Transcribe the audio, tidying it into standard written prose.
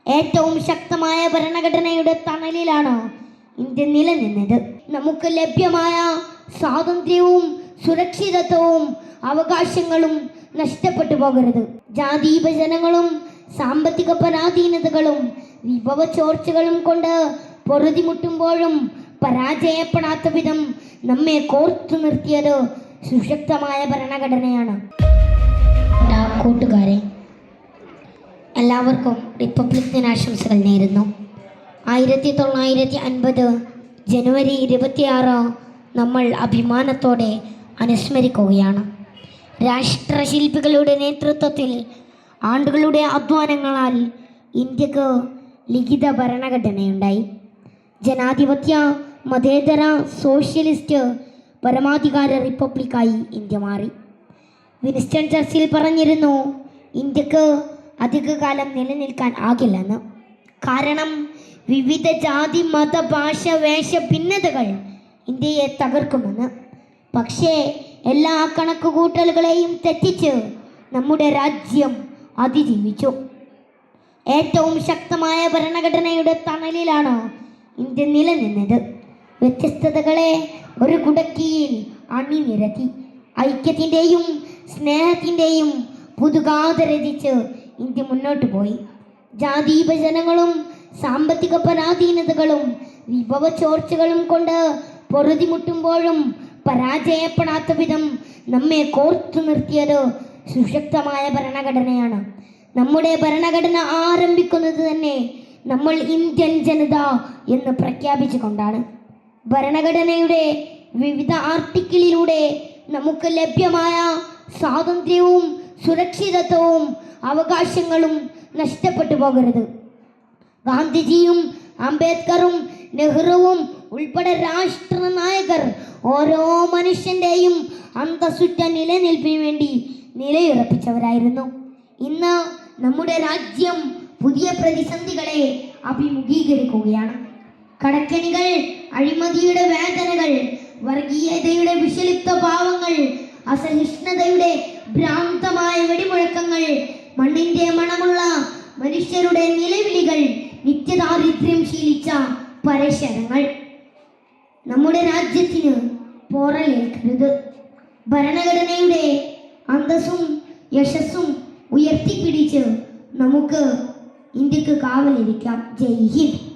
ഏറ്റവും ശക്തമായ ഭരണഘടനയുടെ തണലിലാണ് ഇന്ത്യ നിലനിന്നത്. നമുക്ക് ലഭ്യമായ സ്വാതന്ത്ര്യവും സുരക്ഷിതത്വവും അവകാശങ്ങളും നഷ്ടപ്പെട്ടു പോകരുത്. ജാതി വിഭജനങ്ങളും സാമ്പത്തിക പരാധീനതകളും വിഭവ ചോർച്ചകളും കൊണ്ട് പൊറുതിമുട്ടുമ്പോഴും പരാജയപ്പെടാത്ത വിധം നമ്മെ കോർത്തു നിർത്തിയത് സുശക്തമായ ഭരണഘടനയാണ്. കൂട്ടുകാരെ, എല്ലാവർക്കും റിപ്പബ്ലിക് ദിനാശംസകൾ നേരുന്നു. 1950 ജനുവരി 26 നമ്മൾ അഭിമാനത്തോടെ അനുസ്മരിക്കുകയാണ്. രാഷ്ട്രശില്പികളുടെ നേതൃത്വത്തിൽ ആണ്ടുകളുടെ അധ്വാനങ്ങളാൽ ഇന്ത്യക്ക് ലിഖിത ഭരണഘടനയുണ്ടായി. ജനാധിപത്യ, മതേതര, സോഷ്യലിസ്റ്റ്, പരമാധികാര റിപ്പബ്ലിക്കായി ഇന്ത്യ മാറി. വിൻസ്റ്റൺ ചർച്ചിൽ പറഞ്ഞിരുന്നു, ഇന്ത്യക്ക് അധികകാലം നിലനിൽക്കാൻ ആകില്ലെന്ന്. കാരണം വിവിധ ജാതി, മത, ഭാഷ, വേഷ ഭിന്നതകൾ ഇന്ത്യയെ തകർക്കുമെന്ന്. പക്ഷേ എല്ലാ കണക്കുകൂട്ടലുകളെയും തെറ്റിച്ച് നമ്മുടെ രാജ്യം അതിജീവിച്ചു. ഏറ്റവും ശക്തമായ ഭരണഘടനയുടെ തണലിലാണ് ഇന്ത്യ നിലനിന്നത്. വ്യത്യസ്തതകളെ ഒരു കുടക്കീഴിൽ അണിനിരത്തി ഐക്യത്തിൻ്റെയും സ്നേഹത്തിൻ്റെയും പുതുഗാഥ രചിച്ച് ഇന്ത്യ മുന്നോട്ട് പോയി. ജാതി വിഭജനങ്ങളും സാമ്പത്തിക പരാധീനതകളും വിഭവ ചോർച്ചകളും കൊണ്ട് പൊറുതിമുട്ടുമ്പോഴും പരാജയപ്പെടാത്ത വിധം നമ്മെ കോർത്തു നിർത്തിയത് സുശക്തമായ ഭരണഘടനയാണ്. നമ്മുടെ ഭരണഘടന ആരംഭിക്കുന്നത് തന്നെ നമ്മൾ ഇന്ത്യൻ ജനത എന്ന് പ്രഖ്യാപിച്ചുകൊണ്ടാണ്. ഭരണഘടനയുടെ വിവിധ ആർട്ടിക്കിളിലൂടെ നമുക്ക് ലഭ്യമായ സ്വാതന്ത്ര്യവും സുരക്ഷിതത്വവും അവകാശങ്ങളും നഷ്ടപ്പെട്ടു പോകരുത്. ഗാന്ധിജിയും അംബേദ്കറും നെഹ്റുവും ഉൾപ്പെടെ രാഷ്ട്ര നായകർ ഓരോ മനുഷ്യൻ്റെയും അന്തസ്സുറ്റ നിലനിൽപ്പിന് വേണ്ടി നിലയുറപ്പിച്ചവരായിരുന്നു. ഇന്ന് നമ്മുടെ രാജ്യം പുതിയ പ്രതിസന്ധികളെ അഭിമുഖീകരിക്കുകയാണ്. കടക്കെണികൾ, അഴിമതിയുടെ വേദനകൾ, വർഗീയതയുടെ വിഷലിപ്ത ഭാവങ്ങൾ, അസഹിഷ്ണുതയുടെ ഭ്രാന്തമായ വെടിമുഴക്കങ്ങൾ, മണ്ണിന്റെ മണമുള്ള മനുഷ്യരുടെ നിലവിളികൾ, നിത്യദാരിദ്ര്യം ശീലിച്ച പരശരങ്ങൾ നമ്മുടെ രാജ്യത്തിന് പോറലേൽക്കരുത്. ഭരണഘടനയുടെ അന്തസ്സും യശസ്സും ഉയർത്തിപ്പിടിച്ച് നമുക്ക് ഇന്ത്യക്ക് കാവലിരിക്കാം. ജയ് ഹിന്ദ്.